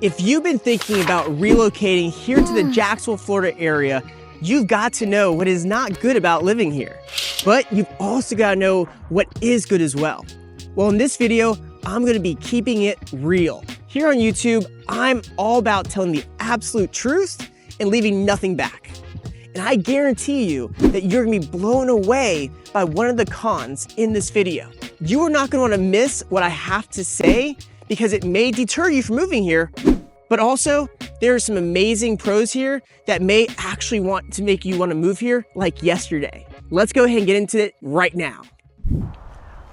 If you've been thinking about relocating here to the Jacksonville, Florida area, you've got to know what is not good about living here. But you've also got to know what is good as well. Well, in this video, I'm going to be keeping it real. Here on YouTube, I'm all about telling the absolute truth and leaving nothing back. And I guarantee you that you're going to be blown away by one of the cons in this video. You are not going to want to miss what I have to say because it may deter you from moving here, but also there are some amazing pros here that may actually want to make you want to move here like yesterday. Let's go ahead and get into it right now.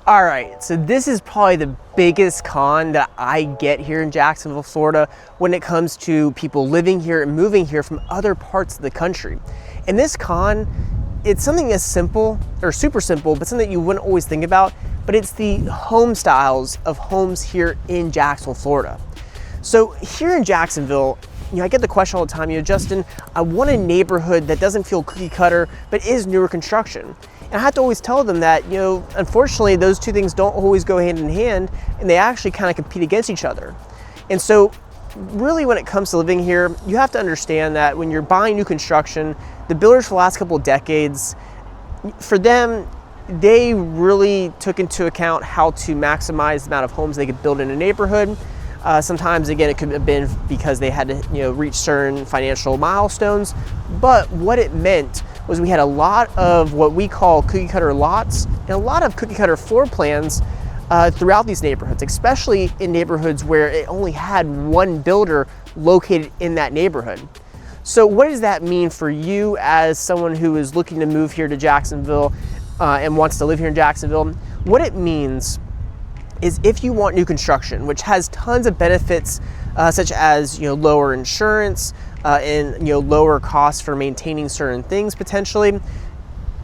All right, so this is probably the biggest con that I get here in Jacksonville, Florida, when it comes to people living here and moving here from other parts of the country. And this con, it's something as simple, or super simple, but something that you wouldn't always think about, but it's the home styles of homes here in Jacksonville, Florida. So here in Jacksonville, I get the question all the time, Justin, I want a neighborhood that doesn't feel cookie cutter, but is newer construction. And I have to always tell them that, unfortunately, those two things don't always go hand in hand, and they actually kind of compete against each other. And so really when it comes to living here, you have to understand that when you're buying new construction, the builders for the last couple of decades, for them, they really took into account how to maximize the amount of homes they could build in a neighborhood. Sometimes, again, it could have been because they had to, reach certain financial milestones. But what it meant was we had a lot of what we call cookie cutter lots and a lot of cookie cutter floor plans throughout these neighborhoods, especially in neighborhoods where it only had one builder located in that neighborhood. So what does that mean for you as someone who is looking to move here to Jacksonville and wants to live here in Jacksonville? What it means is if you want new construction, which has tons of benefits such as lower insurance and lower costs for maintaining certain things potentially,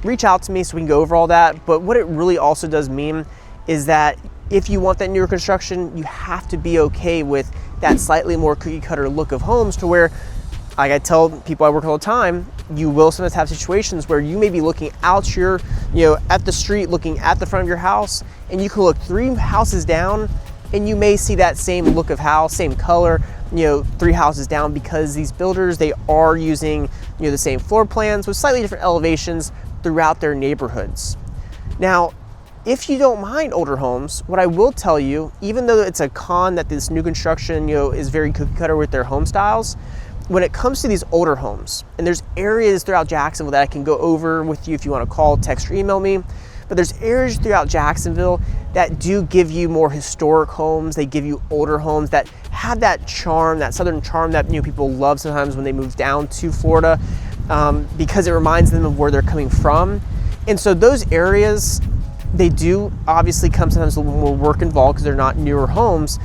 reach out to me so we can go over all that. But what it really also does mean is that if you want that newer construction, you have to be okay with that slightly more cookie cutter look of homes, to where, like I tell people I work all the time, you will sometimes have situations where you may be looking out your, at the street, looking at the front of your house, and you can look 3 houses down and you may see that same look of house, same color, 3 houses down, because these builders, they are using, the same floor plans with slightly different elevations throughout their neighborhoods. Now, if you don't mind older homes, what I will tell you, even though it's a con that this new construction, is very cookie cutter with their home styles, when it comes to these older homes, and there's areas throughout Jacksonville that I can go over with you if you want to call, text, or email me, but there's areas throughout Jacksonville that do give you more historic homes. They give you older homes that have that charm, that southern charm that people love sometimes when they move down to Florida, because it reminds them of where they're coming from. And so those areas, they do obviously come sometimes a little more work involved because they're not newer homes.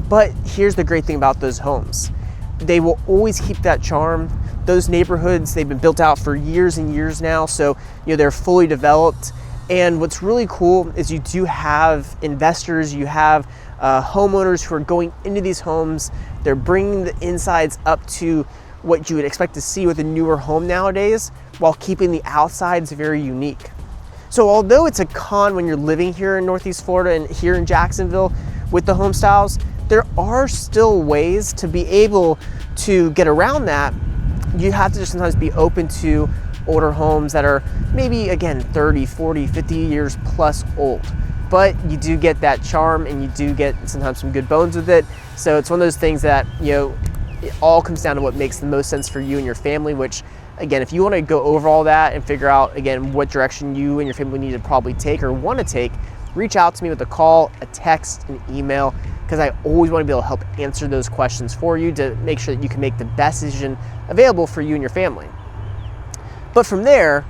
But here's the great thing about those homes. They will always keep that charm. Those neighborhoods, they've been built out for years and years now, so they're fully developed. And what's really cool is you do have investors, you have homeowners who are going into these homes. They're bringing the insides up to what you would expect to see with a newer home nowadays, while keeping the outsides very unique. So although it's a con when you're living here in Northeast Florida and here in Jacksonville with the home styles, there are still ways to be able to get around that. You have to just sometimes be open to older homes that are maybe, again, 30, 40, 50 years plus old. But you do get that charm, and you do get sometimes some good bones with it. So it's one of those things that, it all comes down to what makes the most sense for you and your family, which, again, if you want to go over all that and figure out, again, what direction you and your family need to probably take or want to take, reach out to me with a call, a text, an email, because I always want to be able to help answer those questions for you to make sure that you can make the best decision available for you and your family. But from there,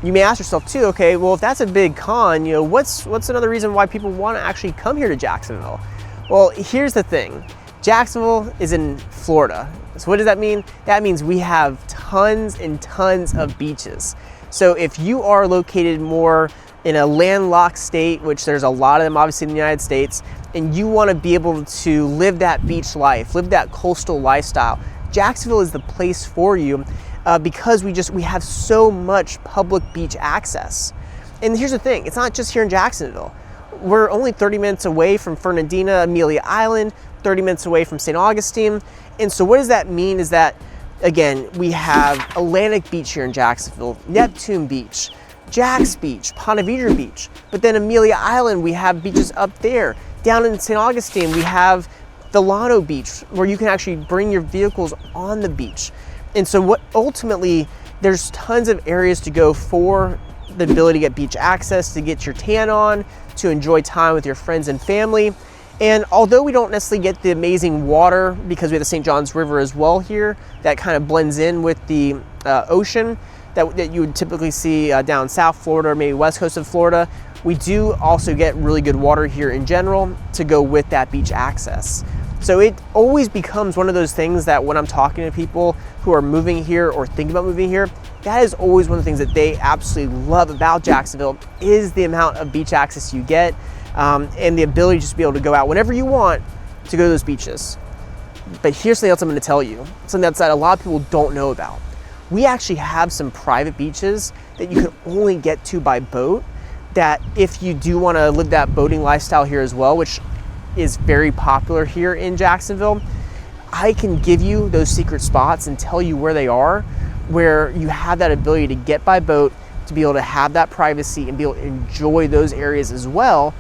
you may ask yourself too, okay, well, if that's a big con, what's another reason why people want to actually come here to Jacksonville? Well, here's the thing. Jacksonville is in Florida. So what does that mean? That means we have tons and tons of beaches. So if you are located more in a landlocked state, which there's a lot of them obviously in the United States, and you want to be able to live that beach life, live that coastal lifestyle, Jacksonville is the place for you. Because we have so much public beach access. And here's the thing, it's not just here in Jacksonville. We're only 30 minutes away from Fernandina, Amelia Island, 30 minutes away from St. Augustine. And so what does that mean is that, again, we have Atlantic Beach here in Jacksonville, Neptune Beach, Jax Beach, Ponte Vedra Beach, but then Amelia Island, we have beaches up there. Down in St. Augustine, we have Delano Beach, where you can actually bring your vehicles on the beach. And so what ultimately, there's tons of areas to go for the ability to get beach access, to get your tan on, to enjoy time with your friends and family. And although we don't necessarily get the amazing water because we have the St. Johns River as well here, that kind of blends in with the ocean that you would typically see down South Florida or maybe west coast of Florida, we do also get really good water here in general to go with that beach access. So it always becomes one of those things that when I'm talking to people who are moving here or thinking about moving here, that is always one of the things that they absolutely love about Jacksonville is the amount of beach access you get and the ability to just be able to go out whenever you want to go to those beaches. But here's something else I'm going to tell you, something that a lot of people don't know about. We actually have some private beaches that you can only get to by boat, that if you do want to live that boating lifestyle here as well, which is very popular here in Jacksonville, I can give you those secret spots and tell you where they are, where you have that ability to get by boat, to be able to have that privacy and be able to enjoy those areas as well,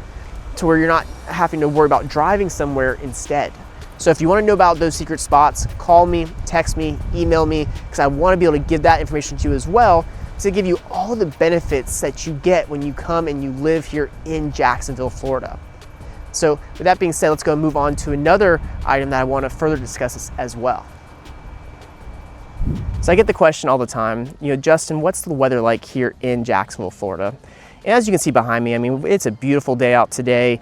to where you're not having to worry about driving somewhere instead. So if you want to know about those secret spots, call me, text me, email me, because I want to be able to give that information to you as well, to give you all the benefits that you get when you come and you live here in Jacksonville, Florida. So with that being said, let's go and move on to another item that I want to further discuss as well. So I get the question all the time, Justin, what's the weather like here in Jacksonville, Florida? And as you can see behind me, it's a beautiful day out today.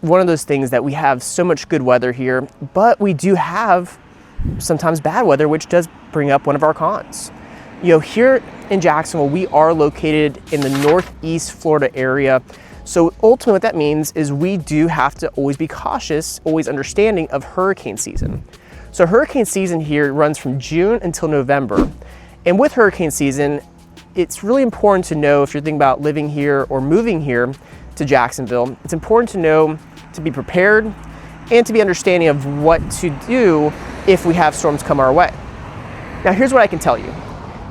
One of those things that we have so much good weather here, but we do have sometimes bad weather, which does bring up one of our cons. Here in Jacksonville, we are located in the Northeast Florida area. So ultimately what that means is we do have to always be cautious, always understanding of hurricane season. So hurricane season here runs from June until November. And with hurricane season, it's really important to know if you're thinking about living here or moving here to Jacksonville, it's important to know to be prepared and to be understanding of what to do if we have storms come our way. Now here's what I can tell you.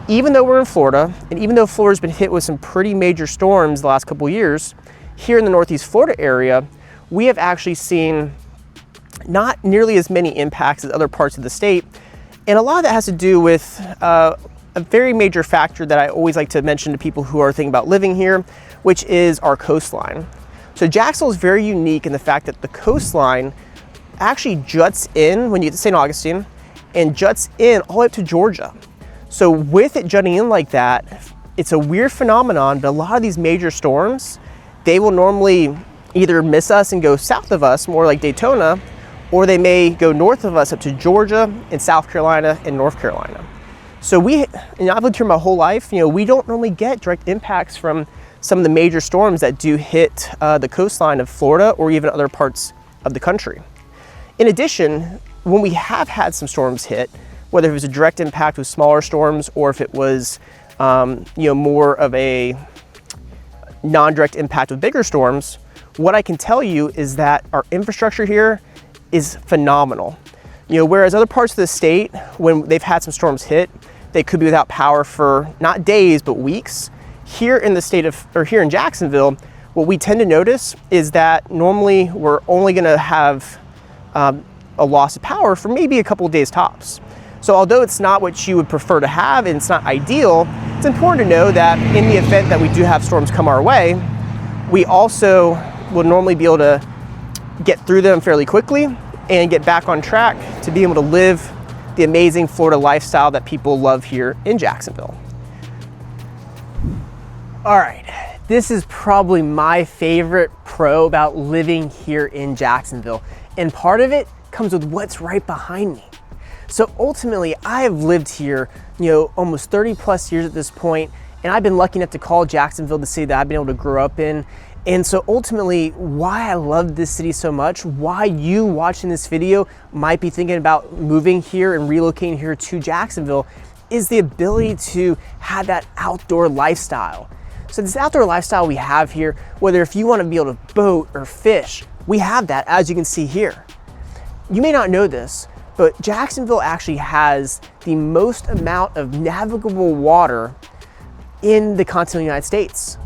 Even though we're in Florida, and even though Florida's been hit with some pretty major storms the last couple of years, here in the Northeast Florida area, we have actually seen not nearly as many impacts as other parts of the state. And a lot of that has to do with a very major factor that I always like to mention to people who are thinking about living here, which is our coastline. So Jacksonville is very unique in the fact that the coastline actually juts in when you get to St. Augustine and juts in all the way up to Georgia. So with it jutting in like that, it's a weird phenomenon, but a lot of these major storms, they will normally either miss us and go south of us, more like Daytona, or they may go north of us up to Georgia and South Carolina and North Carolina. So I've lived here my whole life, we don't normally get direct impacts from some of the major storms that do hit the coastline of Florida or even other parts of the country. In addition, when we have had some storms hit, whether it was a direct impact with smaller storms or if it was more of a non-direct impact with bigger storms, what I can tell you is that our infrastructure here is phenomenal. Whereas other parts of the state, when they've had some storms hit, they could be without power for not days, but weeks. Here in here in Jacksonville, what we tend to notice is that normally we're only gonna have a loss of power for maybe a couple of days tops. So although it's not what you would prefer to have and it's not ideal, it's important to know that in the event that we do have storms come our way, we also will normally be able to get through them fairly quickly and get back on track to be able to live the amazing Florida lifestyle that people love here in Jacksonville. All right, this is probably my favorite pro about living here in Jacksonville. And part of it comes with what's right behind me. So ultimately, I have lived here, almost 30 plus years at this point, and I've been lucky enough to call Jacksonville the city that I've been able to grow up in. And so ultimately, why I love this city so much, why you watching this video might be thinking about moving here and relocating here to Jacksonville, is the ability to have that outdoor lifestyle. So this outdoor lifestyle we have here, whether if you want to be able to boat or fish, we have that, as you can see here. You may not know this, but Jacksonville actually has the most amount of navigable water in the continental United States.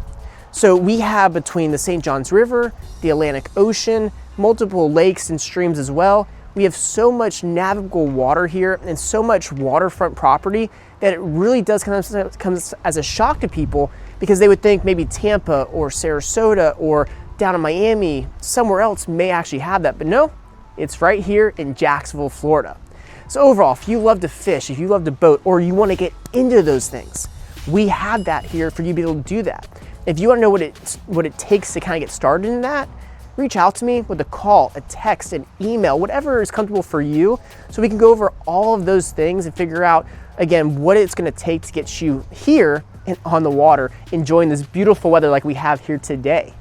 So we have between the St. Johns River, the Atlantic Ocean, multiple lakes and streams as well. We have so much navigable water here and so much waterfront property that it really does come as a shock to people, because they would think maybe Tampa or Sarasota or down in Miami, somewhere else may actually have that, but no, it's right here in Jacksonville, Florida. So overall, if you love to fish, if you love to boat, or you want to get into those things, we have that here for you to be able to do that. If you want to know what it takes to kind of get started in that, reach out to me with a call, a text, an email, whatever is comfortable for you, so we can go over all of those things and figure out, again, what it's going to take to get you here and on the water, enjoying this beautiful weather like we have here today.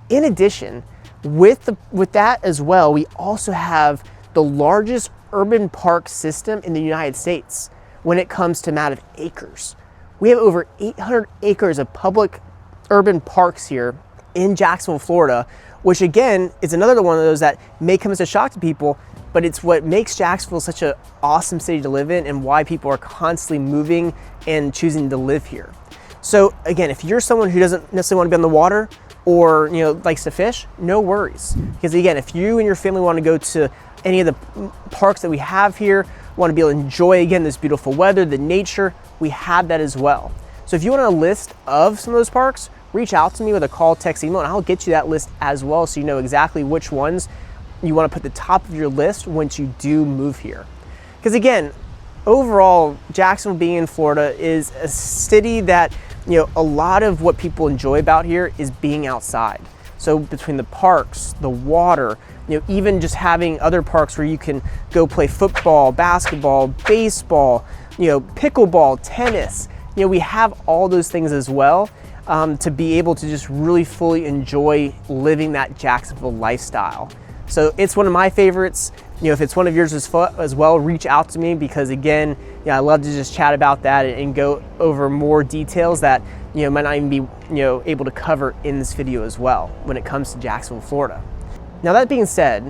In addition, with that as well, we also have the largest urban park system in the United States when it comes to amount of acres. We have over 800 acres of public urban parks here in Jacksonville, Florida, which again is another one of those that may come as a shock to people, but it's what makes Jacksonville such an awesome city to live in and why people are constantly moving and choosing to live here. So again, if you're someone who doesn't necessarily want to be on the water or likes to fish, no worries. Because again, if you and your family want to go to any of the parks that we have here, want to be able to enjoy again this beautiful weather, the nature, we have that as well. So if you want a list of some of those parks, reach out to me with a call, text, email, and I'll get you that list as well, so you know exactly which ones you want to put at the top of your list once you do move here. Because again, overall, Jacksonville being in Florida is a city that, a lot of what people enjoy about here is being outside. So between the parks, the water, even just having other parks where you can go play football, basketball, baseball, pickleball, tennis, we have all those things as well, to be able to just really fully enjoy living that Jacksonville lifestyle. So it's one of my favorites. If it's one of yours as well, reach out to me, because again, I love to just chat about that and go over more details that might not even be able to cover in this video as well when it comes to Jacksonville, Florida. Now that being said,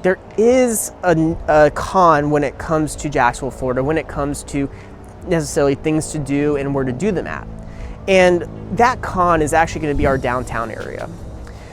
there is a con when it comes to Jacksonville, Florida, when it comes to necessarily things to do and where to do them at. And that con is actually going to be our downtown area.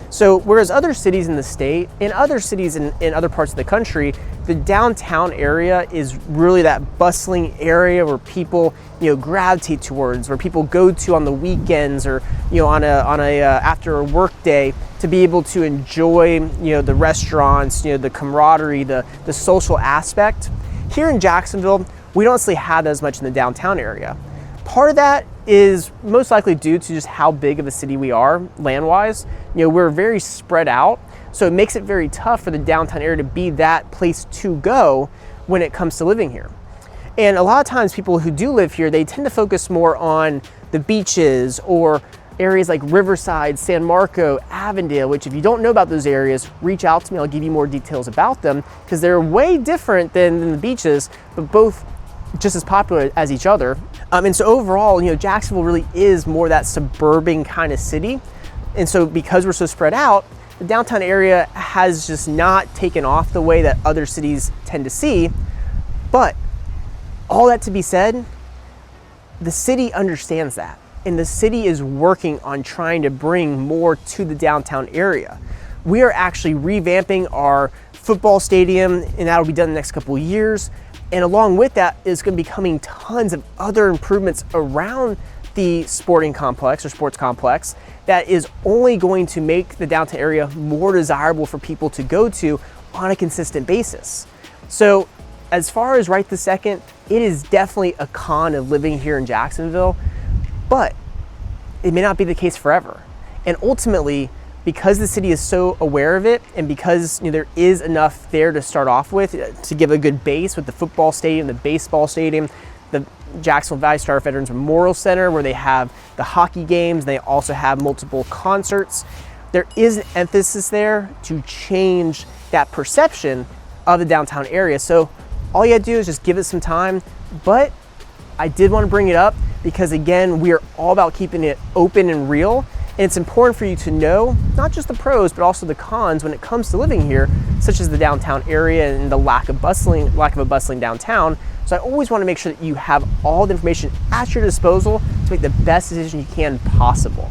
So whereas other cities in the state and other cities in other parts of the country, the downtown area is really that bustling area where people gravitate towards, where people go to on the weekends or on a after a work day to be able to enjoy the restaurants, the camaraderie, the social aspect. Here in Jacksonville, we don't necessarily have that as much in the downtown area. Part of that is most likely due to just how big of a city we are land-wise. We're very spread out, so it makes it very tough for the downtown area to be that place to go when it comes to living here. And a lot of times people who do live here, they tend to focus more on the beaches or areas like Riverside, San Marco, Avondale, which if you don't know about those areas, reach out to me, I'll give you more details about them, because they're way different than the beaches, but both just as popular as each other. And so overall, Jacksonville really is more that suburban kind of city. And so because we're so spread out, the downtown area has just not taken off the way that other cities tend to see. But all that to be said, the city understands that. And the city is working on trying to bring more to the downtown area. We are actually revamping our football stadium, and that'll be done in the next couple of years. And along with that is going to be coming tons of other improvements around the sporting complex or sports complex that is only going to make the downtown area more desirable for people to go to on a consistent basis. So as far as right this second, it is definitely a con of living here in Jacksonville, but it may not be the case forever. And ultimately, because the city is so aware of it, and because there is enough there to start off with to give a good base with the football stadium, the baseball stadium, the Jacksonville Valley Star Veterans Memorial Center, where they have the hockey games, they also have multiple concerts. There is an emphasis there to change that perception of the downtown area. So all you gotta do is just give it some time. But I did want to bring it up because again, we are all about keeping it open and real. And it's important for you to know not just the pros, but also the cons when it comes to living here, such as the downtown area and the lack of a bustling downtown. So I always want to make sure that you have all the information at your disposal to make the best decision you can possible.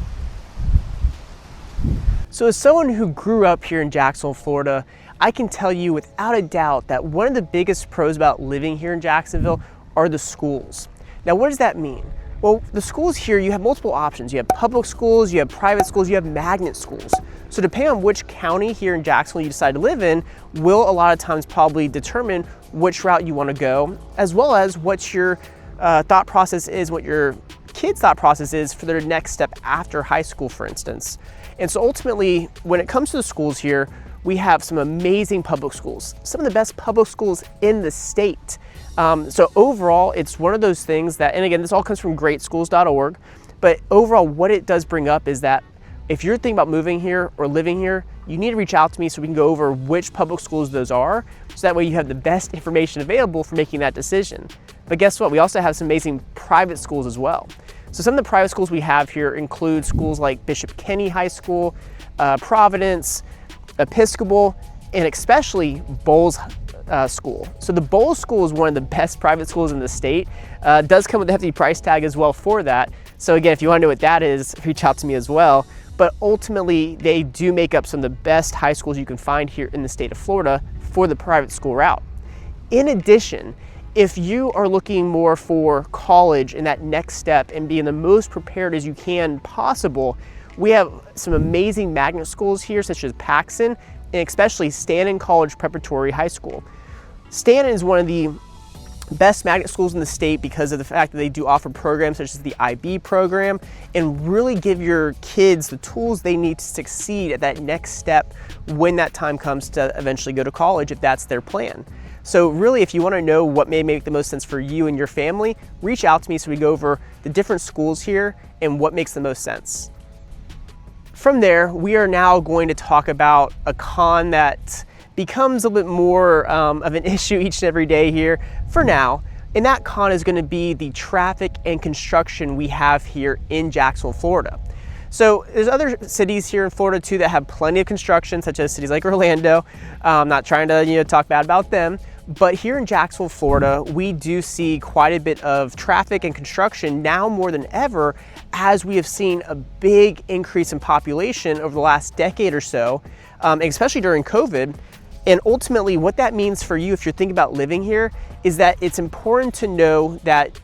So as someone who grew up here in Jacksonville, Florida, I can tell you without a doubt that one of the biggest pros about living here in Jacksonville are the schools. Now, what does that mean? Well, the schools here, you have multiple options. You have public schools, you have private schools, you have magnet schools. So depending on which county here in Jacksonville you decide to live in, will a lot of times probably determine which route you want to go, as well as what your thought process is, what your kids' thought process is for their next step after high school, for instance. And so ultimately, when it comes to the schools here, we have some amazing public schools, some of the best public schools in the state. So overall, it's one of those things that, and again, this all comes from greatschools.org, but overall what it does bring up is that if you're thinking about moving here or living here, you need to reach out to me so we can go over which public schools those are, so that way you have the best information available for making that decision. But guess what? We also have some amazing private schools as well. So some of the private schools we have here include schools like Bishop Kenny High School, Providence, Episcopal, and especially Bowles School. So the Bowles School is one of the best private schools in the state. Does come with a hefty price tag as well for that. So again, if you want to know what that is, reach out to me as well. But ultimately, they do make up some of the best high schools you can find here in the state of Florida for the private school route. In addition, if you are looking more for college and that next step and being the most prepared as you can possible, we have some amazing magnet schools here, such as Paxson, and especially Stanton College Preparatory High School. Stanton is one of the best magnet schools in the state because of the fact that they do offer programs such as the IB program and really give your kids the tools they need to succeed at that next step when that time comes to eventually go to college, if that's their plan. So really, if you want to know what may make the most sense for you and your family, reach out to me so we go over the different schools here and what makes the most sense. From there, we are now going to talk about a con that becomes a little bit more of an issue each and every day here for now. And that con is going to be the traffic and construction we have here in Jacksonville, Florida. So there's other cities here in Florida too that have plenty of construction, such as cities like Orlando. I'm not trying to talk bad about them, but here in Jacksonville, Florida, we do see quite a bit of traffic and construction now more than ever, as we have seen a big increase in population over the last decade or so, especially during COVID. And ultimately what that means for you if you're thinking about living here is that it's important to know that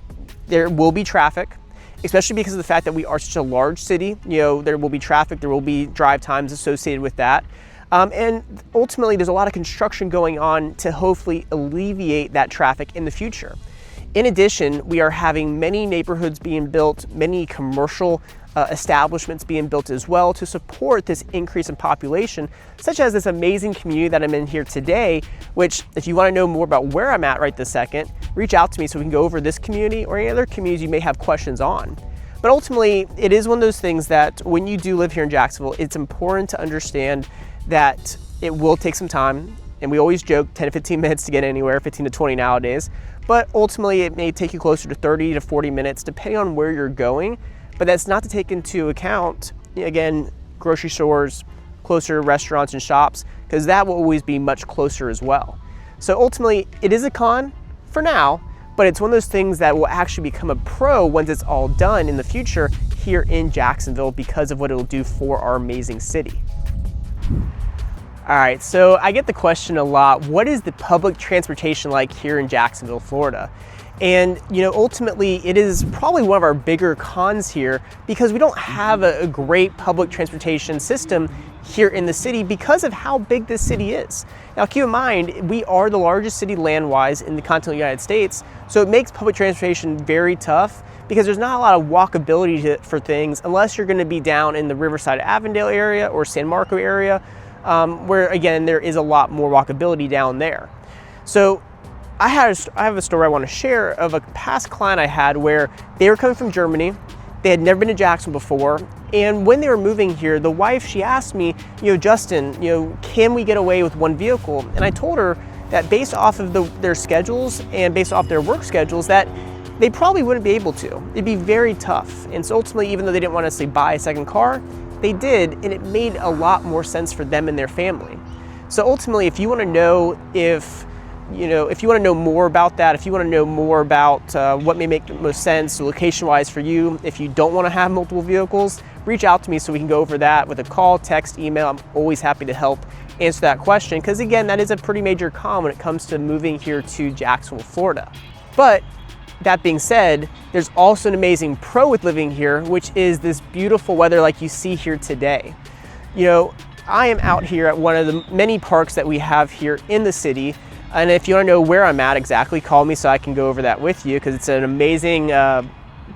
there will be traffic, especially because of the fact that we are such a large city. There will be traffic, there will be drive times associated with that. And ultimately there's a lot of construction going on to hopefully alleviate that traffic in the future. In addition, we are having many neighborhoods being built, many commercial establishments being built as well to support this increase in population, such as this amazing community that I'm in here today, which if you want to know more about where I'm at right this second, reach out to me so we can go over this community or any other communities you may have questions on. But ultimately, it is one of those things that when you do live here in Jacksonville, it's important to understand that it will take some time. And we always joke 10 to 15 minutes to get anywhere, 15 to 20 nowadays. But ultimately, it may take you closer to 30 to 40 minutes, depending on where you're going. But that's not to take into account, again, grocery stores, closer restaurants and shops, because that will always be much closer as well. So ultimately, it is a con for now, but it's one of those things that will actually become a pro once it's all done in the future here in Jacksonville because of what it'll do for our amazing city. All right, so I get the question a lot, what is the public transportation like here in Jacksonville, Florida? And ultimately it is probably one of our bigger cons here because we don't have a great public transportation system here in the city because of how big this city is. Now keep in mind, we are the largest city land-wise in the continental United States, so it makes public transportation very tough because there's not a lot of walkability for things unless you're going to be down in the Riverside Avondale area or San Marco area, where again there is a lot more walkability down there. So I have a story I want to share of a past client I had where they were coming from Germany. They had never been to Jacksonville before, and when they were moving here, the wife, she asked me, Justin, can we get away with one vehicle? And I told her that based off of their schedules and based off their work schedules, that they probably wouldn't be able to. It'd be very tough. And so ultimately, even though they didn't want to buy a second car, they did, and it made a lot more sense for them and their family. So ultimately, if you want to know if you want to know more about that, if you want to know more about what may make the most sense location-wise for you, if you don't want to have multiple vehicles, reach out to me so we can go over that with a call, text, email. I'm always happy to help answer that question, because again, that is a pretty major con when it comes to moving here to Jacksonville, Florida. But that being said, there's also an amazing pro with living here, which is this beautiful weather like you see here today. I am out here at one of the many parks that we have here in the city. And if you want to know where I'm at exactly, call me so I can go over that with you, because it's an amazing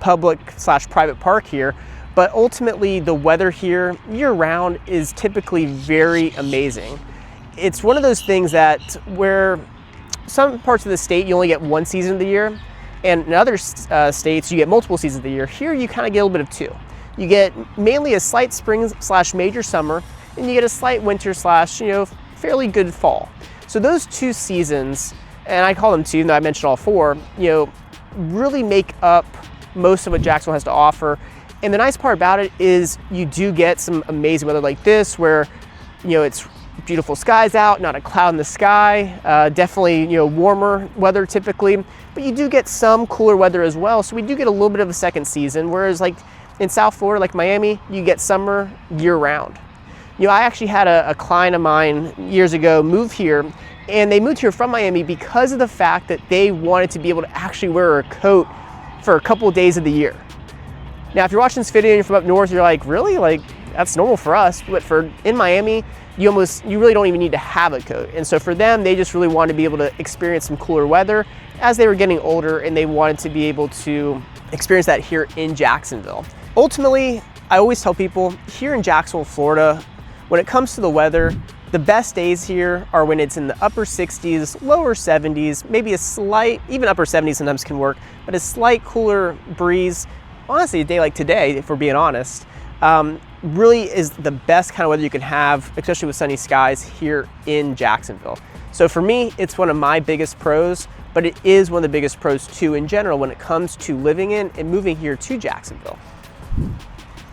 public/private park here. But ultimately, the weather here year-round is typically very amazing. It's one of those things that where some parts of the state you only get one season of the year, and in other states you get multiple seasons of the year. Here you kind of get a little bit of two. You get mainly a slight spring/major summer, and you get a slight winter/ fairly good fall. So those two seasons, and I call them two, even though I mentioned all four, really make up most of what Jacksonville has to offer. And the nice part about it is you do get some amazing weather like this, where it's beautiful skies out, not a cloud in the sky, definitely warmer weather typically, but you do get some cooler weather as well. So we do get a little bit of a second season, whereas like in South Florida, like Miami, you get summer year round. I actually had a client of mine years ago move here, and they moved here from Miami because of the fact that they wanted to be able to actually wear a coat for a couple of days of the year. Now, if you're watching this video and you're from up north, you're like, really? Like, that's normal for us. But in Miami, you really don't even need to have a coat. And so for them, they just really wanted to be able to experience some cooler weather as they were getting older, and they wanted to be able to experience that here in Jacksonville. Ultimately, I always tell people here in Jacksonville, Florida, when it comes to the weather, the best days here are when it's in the upper 60s, lower 70s, maybe a slight, even upper 70s sometimes can work, but a slight cooler breeze. Honestly, a day like today, if we're being honest, really is the best kind of weather you can have, especially with sunny skies here in Jacksonville. So for me, it's one of my biggest pros, but it is one of the biggest pros too in general when it comes to living in and moving here to Jacksonville.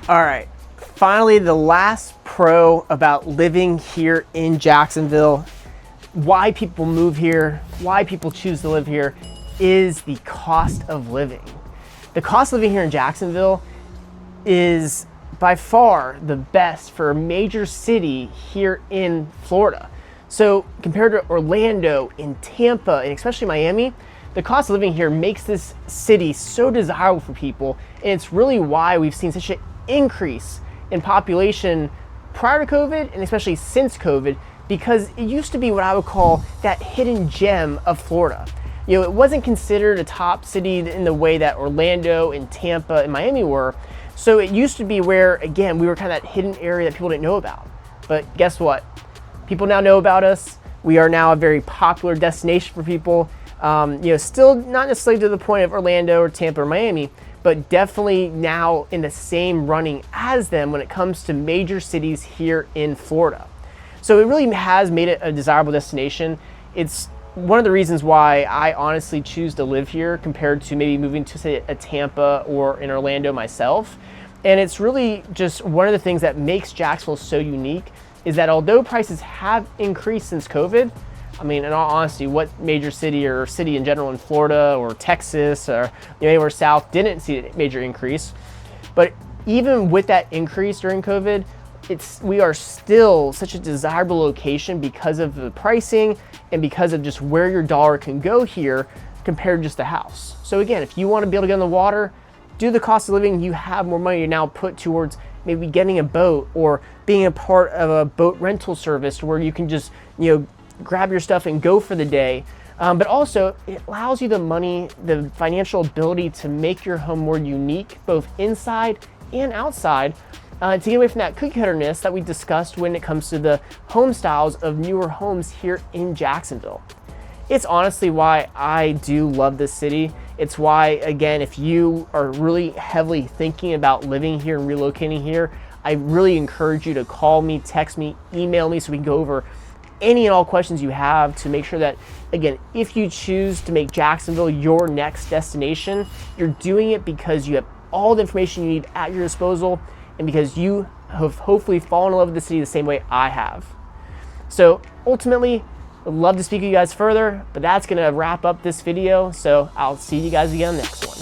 All right. Finally, the last pro about living here in Jacksonville, why people move here, why people choose to live here, is the cost of living. The cost of living here in Jacksonville is by far the best for a major city here in Florida. So compared to Orlando and Tampa, and especially Miami, the cost of living here makes this city so desirable for people. And it's really why we've seen such an increase in population prior to COVID, and especially since COVID, because it used to be what I would call that hidden gem of Florida. It wasn't considered a top city in the way that Orlando and Tampa and Miami were. So it used to be where, again, we were kind of that hidden area that people didn't know about. But guess what? People now know about us. We are now a very popular destination for people. Still not necessarily to the point of Orlando or Tampa or Miami, but definitely now in the same running as them when it comes to major cities here in Florida. So it really has made it a desirable destination. It's one of the reasons why I honestly choose to live here compared to maybe moving to, say, a Tampa or in Orlando myself. And it's really just one of the things that makes Jacksonville so unique is that although prices have increased since COVID, I mean, in all honesty, what major city or city in general in Florida or Texas or anywhere south didn't see a major increase? But even with that increase during COVID, we are still such a desirable location because of the pricing and because of just where your dollar can go here compared to just a house. So again, if you want to be able to get on the water, due to the cost of living, you have more money to now put towards maybe getting a boat or being a part of a boat rental service where you can just, grab your stuff and go for the day. But also it allows you the money, the financial ability to make your home more unique, both inside and outside, to get away from that cookie cutterness that we discussed when it comes to the home styles of newer homes here in Jacksonville. It's honestly why I do love this city. It's why, again, if you are really heavily thinking about living here and relocating here, I really encourage you to call me, text me, email me so we can go over any and all questions you have to make sure that, again, if you choose to make Jacksonville your next destination, you're doing it because you have all the information you need at your disposal and because you have hopefully fallen in love with the city the same way I have. So ultimately, I'd love to speak with you guys further, but that's gonna wrap up this video. So I'll see you guys again next one.